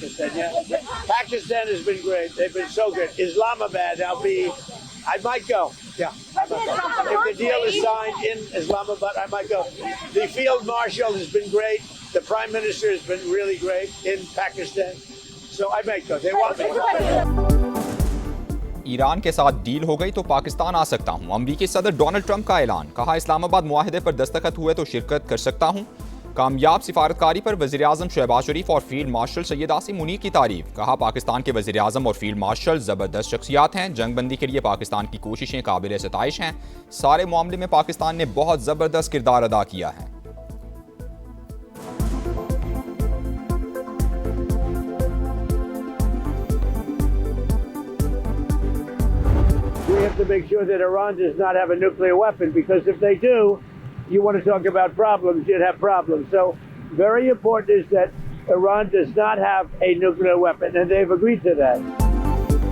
Pakistan. Yeah, Pakistan has been great. They've been so good. Islamabad, I might go. Yeah, if the deal is signed in Islamabad, I might go. The field marshal has been great. The prime minister has been really great in Pakistan. So I might go. They want me. Iran के साथ deal हो गई तो पाकिस्तान आ सकता हूं। अमरीकी सदर Donald Trump का ऐलान। कहा इस्लामाबाद मुआहदे पर दस्तखत हुए तो शिरकत कर सकता हूं। कामयाब सिफारतकारी पर वज़ीर आज़म शहबाज शरीफ और फील्ड मार्शल सैयद आसिम मुनीर की तारीफ। कहा पाकिस्तान के वज़ीर आज़म और फील्ड मार्शल ज़बरदस्त शख्सियात हैं। जंगबंदी के लिए पाकिस्तान की कोशिशें काबिल सताइश हैं। सारे मामले में पाकिस्तान ने बहुत ज़बरदस्त किरदार अदा किया है। We have to make sure that Iran does not have a nuclear weapon, because if they do, you want to talk about problems, you'd have problems. So very important is that Iran does not have a nuclear weapon, and they've agreed to that.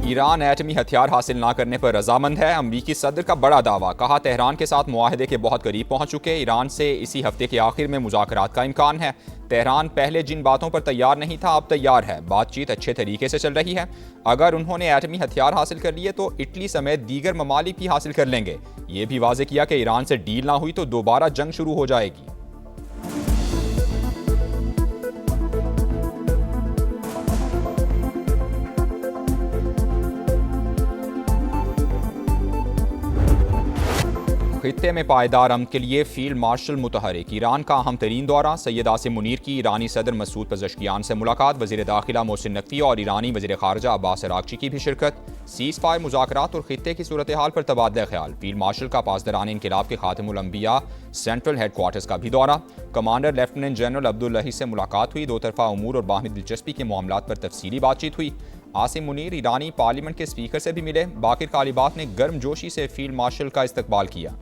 Iran एटमी हथियार हासिल ना करने पर रजामंद है। अमरीकी सदर का बड़ा दावा। कहा तेहरान के साथ मुआहदे के बहुत करीब पहुंच चुके। ईरान से इसी हफ्ते के आखिर में मुज़ाकरात का इम्कान है। तेहरान पहले जिन बातों पर तैयार नहीं था अब तैयार है। बातचीत अच्छे तरीके से चल रही है। अगर उन्होंने एटमी हथियार हासिल कर लिए तो इटली समेत दीगर ममालिक भी हासिल कर लेंगे। ये भी वाज़े किया कि ईरान से डील ना हुई तो दोबारा जंग शुरू हो जाएगी। खित्ते में पायदार अमन के लिए फील्ड मार्शल मुतहरिक। ईरान का अहम तरीन दौरा। सैयद आसिम मुनीर की ईरानी सदर मसूद पज़ेश्कियान से मुलाकात। वज़ीर दाखिला मोहसिन नकवी और ईरानी वज़ीर ख़ारजा अब्बास अराग़ची की भी शिरकत। सीज़ फायर मुज़ाकरात और खित्ते की सूरत हाल पर तबादला ख्याल। फील्ड मार्शल का पासदारान इनक़िलाब के खातिमुल अंबिया सेंट्रल हेड क्वार्टर्स का भी दौरा। कमांडर लेफ्टिनेंट जनरल अब्दुल लही से मुलाकात हुई। दो तरफ़ा उमूर और बाहमी दिलचस्पी के मामलात पर तफसीली बातचीत हुई। आसिम मुनीर ईरानी पार्लियामेंट के स्पीकर से भी मिले। बाकिर कालिबाफ ने गर्मजोशी से फील्ड मार्शल का इस्तकबाल किया।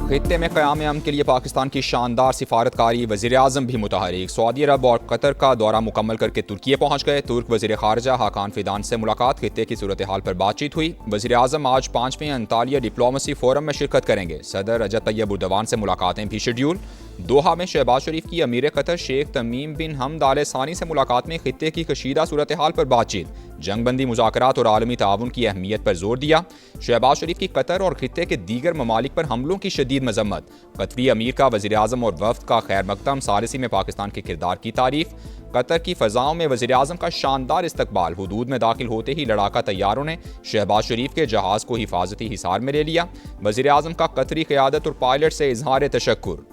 खित्ते में क़याम अमन के लिए पाकिस्तान की शानदार सिफारतकारी। वज़ीर आज़म भी मुतहरिक। सऊदी अरब और कतर का दौरा मुकम्मल करके तुर्की पहुँच गए। तुर्क वज़ीर ख़ारजा हाकान फिदान से मुलाकात। खित्ते की सूरत हाल पर बातचीत हुई। वज़ीर आज़म आज 5वें अंतालिया डिप्लोमेसी फोरम में शिरकत करेंगे। सदर रजब तैयब उर्दवान से मुलाकातें भी शेड्यूल। दोहा में शहबाज शरीफ की अमीर कतर शेख तमीम बिन हमद आल सानी से मुलाकात में खित्ते की कशीदा सूरत हाल पर बातचीत। जंगबंदी मुज़ाकरात और आलमी ताउन की अहमियत पर जोर दिया। शहबाज शरीफ की कतर और खित्ते के दीगर ममालिक पर हमलों की शदीद मजम्मत। कतरी अमीर का वज़ीर आज़म और वफ़द का खैर मकदम। सालिसी में पाकिस्तान के किरदार की तारीफ। कतर की फ़ज़ाओं में वज़ीर आज़म का शानदार इस्तकबाल। हुदूद में दाखिल होते ही लड़ाका तैयारों ने शहबाज शरीफ के जहाज़ को हिफाजती हिसार में ले लिया। वज़ीर आज़म का कतरी क़यादत और पायलट से इजहार तशक्कुर।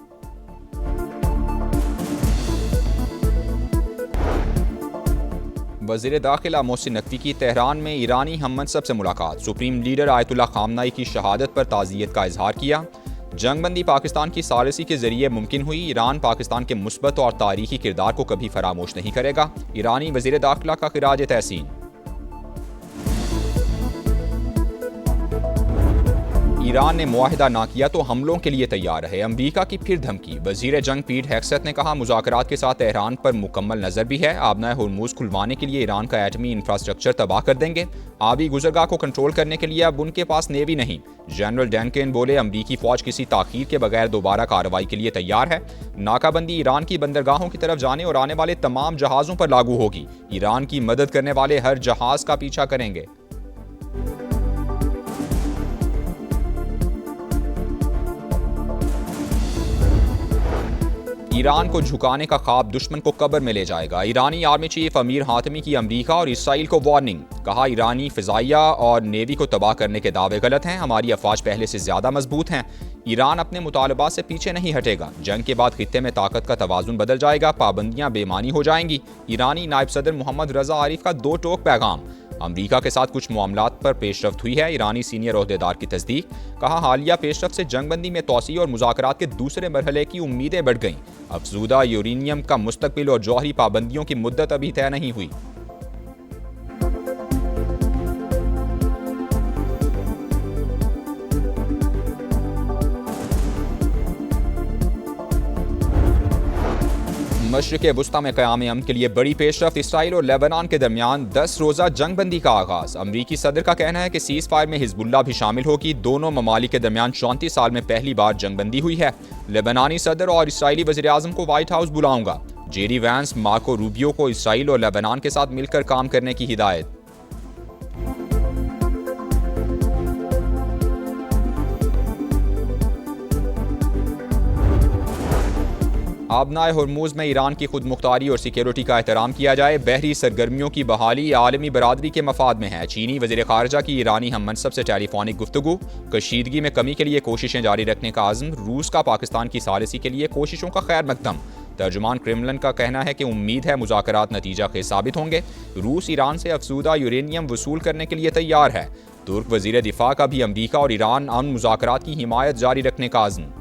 वज़ीर दाखिला मोहसिन नकवी की तेहरान में ईरानी हम मनसब से मुलाकात। सुप्रीम लीडर आयतुल्लाह खामनाई की शहादत पर ताज़ियत का इजहार किया। जंगबंदी पाकिस्तान की सालिसी के जरिए मुमकिन हुई। ईरान पाकिस्तान के मुस्बत और तारीखी किरदार को कभी फरामोश नहीं करेगा। ईरानी वज़ीर दाखिला का खिराज तहसीन। ईरान ने मुआहिदा ना किया तो हमलों के लिए तैयार है। अमरीका की फिर धमकी। वज़ीर जंग पीट हेक्सत ने कहा मुज़ाकरात के साथ तेहरान पर मुकम्मल नज़र भी है। आबनाए हुर्मुज़ खुलवाने के लिए ईरान का एटमी इंफ्रास्ट्रक्चर तबाह कर देंगे। आबी गुजरगाह को कंट्रोल करने के लिए अब उनके पास नेवी नहीं। जनरल डैनकेन बोले अमरीकी फ़ौज किसी ताख़ीर के बगैर दोबारा कार्रवाई के लिए तैयार है। नाकाबंदी ईरान की बंदरगाहों की तरफ जाने और आने वाले तमाम जहाज़ों पर लागू होगी। ईरान की मदद करने वाले हर जहाज़ का पीछा करेंगे। ईरान को झुकाने का ख्वाब दुश्मन को कब्र में ले जाएगा। ईरानी आर्मी चीफ अमीर हातमी की अमरीका और इसराइल को वार्निंग। कहा ईरानी फ़िज़ाइया और नेवी को तबाह करने के दावे गलत हैं। हमारी अफवाज पहले से ज़्यादा मजबूत हैं। ईरान अपने मुतालबात से पीछे नहीं हटेगा। जंग के बाद खित्ते में ताकत का तवाज़ुन बदल जाएगा। पाबंदियाँ बेमानी हो जाएंगी। ईरानी नायब सदर मोहम्मद रज़ा आरिफ का दो टोक पैगाम। अमरीका के साथ कुछ मामलात पर पेशरफ्त हुई है। ईरानी सीनियर ओहदेदार की तस्दीक। कहा हालिया पेशरफ्त से जंगबंदी में तोसी और मुज़ाकरात के दूसरे मरहले की उम्मीदें बढ़ गईं। अफजूदा यूरेनियम का मुस्तकबिल और जौहरी पाबंदियों की मुद्दत अभी तय नहीं हुई। मशरिक़ वुस्ता में क़याम अमन के लिए बड़ी पेशरफ्त। इसराइल और लेबनान के दरमियान 10 रोज़ा जंग बंदी का आगाज़। अमरीकी सदर का कहना है कि सीज़ फायर में हिजबुल्लाह भी शामिल होगी। दोनों ममालिक के दरमियान 34 साल में पहली बार जंग बंदी हुई है। लेबनानी सदर और इसराइली वज़ीर-ए-आज़म को व्हाइट हाउस बुलाऊंगा। जेडी वैंस, मार्को रूबियो को इसराइल और लेबनान के साथ मिलकर काम करने की हिदायत। आबनाए हुर्मुज़ में ईरान की खुद मुख्तारी और सिक्योरिटी का एहतराम किया जाए। बहरी सरगर्मियों की बहाली आलमी बरादरी के मफाद में है। चीनी वज़ीर ख़ारजा की ईरानी हम मनसब से टेलीफोनिक गुफ्तगू। कशीदगी में कमी के लिए कोशिशें जारी रखने का आज़म। रूस का पाकिस्तान की सालिसी के लिए कोशिशों का खैर मकदम। तर्जुमान क्रेमलिन का कहना है कि उम्मीद है मुज़ाकरात नतीजा खेज साबित होंगे। रूस ईरान से अफसूदा यूरेनियम वसूल करने के लिए तैयार है। तुर्क वज़ीर दिफा का भी अमरीका और ईरान अमन मुज़ाकरात की हिमायत जारी रखने का आज़म।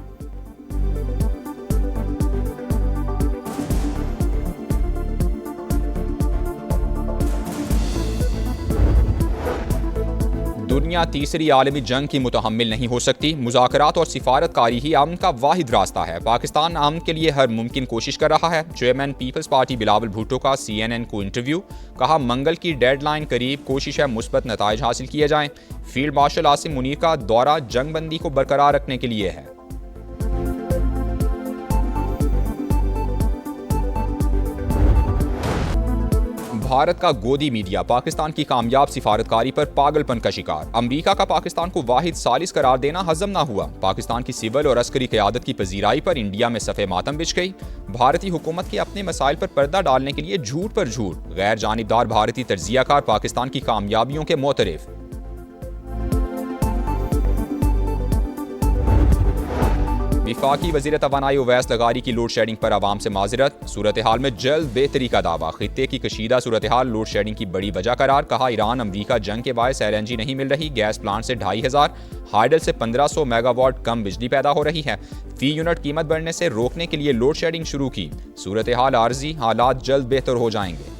दुनिया तीसरी आलमी जंग की मुतहम्मिल नहीं हो सकती। मुज़ाकरात और सिफारतकारी ही अमन का वाहिद रास्ता है। पाकिस्तान अमन के लिए हर मुमकिन कोशिश कर रहा है। Chairman People's Party Bilawal Bhutto का CNN को इंटरव्यू। कहा, मंगल की डेडलाइन करीब, कोशिश है मुस्बत नताइज हासिल किए जाएं। फील्ड मार्शल आसिम मुनीर का दौरा जंग बंदी को बरकरार रखने के लिए है। भारत का गोदी मीडिया पाकिस्तान की कामयाब सिफारतकारी पर पागलपन का शिकार। अमरीका का पाकिस्तान को वाहिद सालिस करार देना हजम ना हुआ। पाकिस्तान की सिविल और अस्करी क़यादत की पजीराई पर इंडिया में सफ़े मातम बिछ गई। भारतीय हुकूमत के अपने मसाइल पर पर्दा डालने के लिए झूठ पर झूठ। गैर जानिबदार भारतीय तज्जियाकार पाकिस्तान की कामयाबियों के मोतरफ। विफाकी वज़ीर तवानाई उवैस लगारी की लोड शेडिंग पर आवाम से माजरत। सूरत हाल में जल्द बेहतरी का दावा। खित्ते की कशीदा सूरत हाल लोड शेडिंग की बड़ी वजह करार। कहा, ईरान अमरीका जंग के बायस LNG नहीं मिल रही। गैस प्लांट से 2500, हाइडल से 1500 मेगावाट कम बिजली पैदा हो रही है। फी यूनिट कीमत बढ़ने से रोकने के लिए लोड शेडिंग शुरू की। सूरत हाल आर्जी, हालात जल्द बेहतर हो जाएंगे।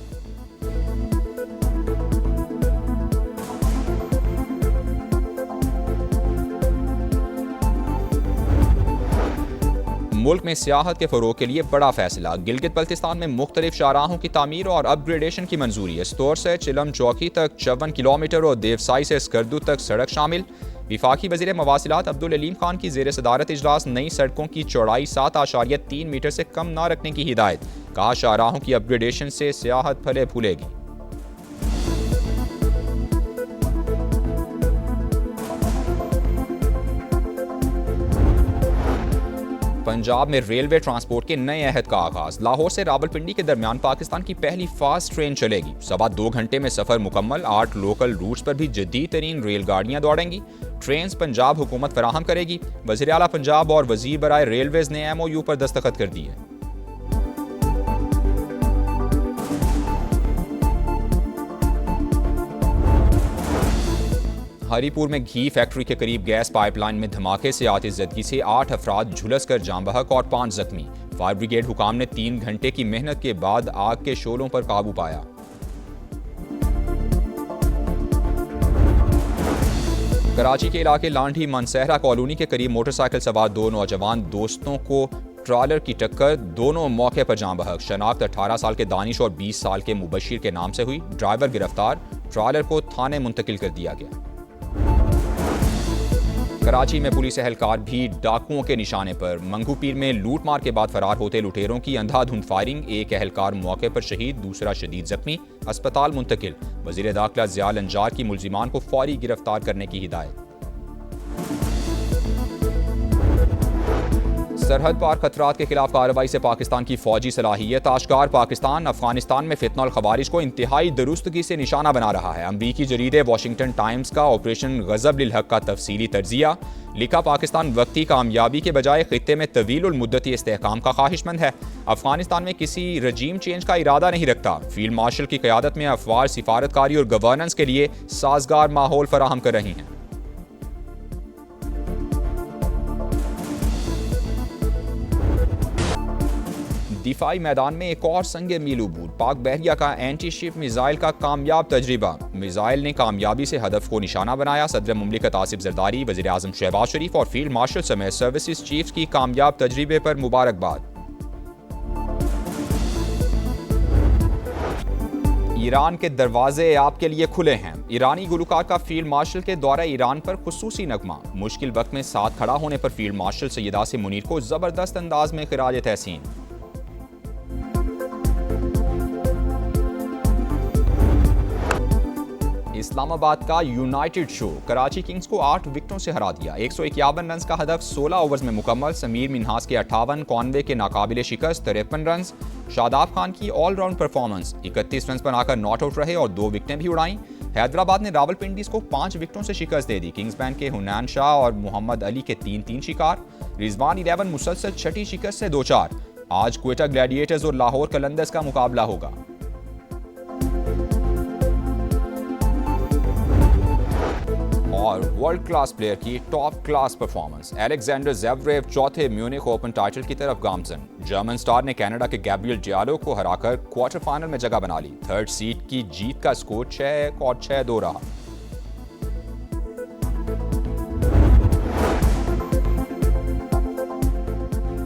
मुल्क में सियाहत के फ़रोग के लिए बड़ा फैसला। गिलगित बल्तिस्तान में मुख्तलिफ शाहराहों की तामीर और अपग्रेडेशन की मंजूरी। स्तौर से चिलम चौकी तक 54 किलोमीटर और देवसाई से स्कर्दू तक सड़क शामिल। विफाकी वज़ीर मवासिलात अब्दुल अलीम खान की ज़ेर सदारत इजलास। नई सड़कों की चौड़ाई 7.3 मीटर से कम न रखने की हिदायत। कहा, शाहराहों की अपग्रेडेशन से सियाहत फले फूलेगी। पंजाब में रेलवे ट्रांसपोर्ट के नए अहद का आगाज। लाहौर से रावलपिंडी के दरमियान पाकिस्तान की पहली फास्ट ट्रेन चलेगी। 2.25 घंटे में सफर मुकम्मल। 8 लोकल रूट्स पर भी जदीद तरीन रेलगाड़ियां दौड़ेंगी। ट्रेन पंजाब हुकूमत फराहम करेगी। वज़ीर आला पंजाब और वजीर बराए रेलवेज ने MOU पर दस्तखत कर दिए। हरीपुर में घी फैक्ट्री के करीब गैस पाइपलाइन में धमाके से आतिशज़दगी से 8 अफराद झुलस कर जाँ बहक और 5 जख्मी। फायर ब्रिगेड हुकाम ने 3 घंटे की मेहनत के बाद आग के शोलों पर काबू पाया। कराची के इलाके लांढी मनसहरा कॉलोनी के करीब मोटरसाइकिल सवार 2 नौजवान दोस्तों को ट्रॉलर की टक्कर। दोनों मौके पर जाँ बहक। शनाख्त 18 साल के दानिश और 20 साल के मुबशिर के नाम से हुई। ड्राइवर गिरफ्तार। ट्रॉलर को थाने मुंतकिल कर दिया गया। कराची में पुलिस एहलकार भी डाकुओं के निशाने पर। मंगू पीर में लूट मार के बाद फरार होते लुटेरों की अंधाधुंध फायरिंग। एक एहलकार मौके पर शहीद, दूसरा शदीद जख्मी, अस्पताल मुंतकिल। वजीर दाखिला ज़ियाल अंजार की मुल्जिमान को फौरी गिरफ्तार करने की हिदायत। सरहद पार खतरात के खिलाफ कार्रवाई से पाकिस्तान की फौजी सलाहियत आश्कार। पाकिस्तान अफगानिस्तान में फितनल खवारिज को इंतहाई दुरुस्तगी से निशाना बना रहा है। अमरीकी जरीदे वाशिंगटन टाइम्स का ऑपरेशन गजब लिल हक का तफसीली तर्जिया। लिखा, पाकिस्तान वक्ती कामयाबी के बजाय खित्ते में तवील मुद्दती इस्तेहकाम का ख्वाहिशमंद है। अफगानिस्तान में किसी रजीम चेंज का इरादा नहीं रखता। फील्ड मार्शल की क़यादत में अफवार सिफारतकारी और गवर्नेंस के लिए साजगार माहौल फराहम कर रही हैं। दिफाई मैदान में एक और संगे मील अबूर। पाक बहरिया का एंटी शिप मिसाइल का कामयाब तजर्बा। मिसाइल ने कामयाबी से हदफ को निशाना बनाया। सदर मुमलिकत आसिफ जरदारी, वज़ीर आज़म शहबाज शरीफ और फील्ड मार्शल समेत सर्विसेज चीफ्स की कामयाब तजर्बे पर मुबारकबाद। ईरान के दरवाजे आपके लिए खुले हैं। ईरानी गुलकार का फील्ड मार्शल के दौरा ईरान पर खुसूसी नगमा। मुश्किल वक्त में साथ खड़ा होने पर फील्ड मार्शल सैयद आसिम मुनीर को जबरदस्त अंदाज में खिराज तहसीन। इस्लामाबाद का यूनाइटेड शो कराची किंग्स को 8 विकेटों से हरा दिया। 151 रन का हदफ 16 ओवर्स में मुकम्मल। समीर मिन्हास के 58, कॉनवे के नाकाबिले शिकस्त 53 रन। शादाब खान की ऑलराउंड परफॉर्मेंस 31 रन पर आकर नॉट आउट रहे और 2 विकेटें भी उड़ाईं। हैदराबाद ने रावलपिंडीज को 5 विकेटों से शिकस्त दे दी। किंग्समैन के हुनैन शाह और मोहम्मद अली के 3-3 शिकार। रिजवान 11 मुसलसल छठी शिकस्त से 2-4। आज क्वेटा ग्लैडिएटर्स और लाहौर कलंदर्स का मुकाबला होगा। और वर्ल्ड क्लास प्लेयर की top class performance. Alexander Zverev चौथे म्यूनिख ओपन टाइटल की तरफ गामजन। जर्मन स्टार ने कनाडा के गैब्रियल जियालो को हराकर क्वार्टर फाइनल में जगह बना ली। थर्ड सीड की जीत का स्कोर 6-1 और 6-2 रहा।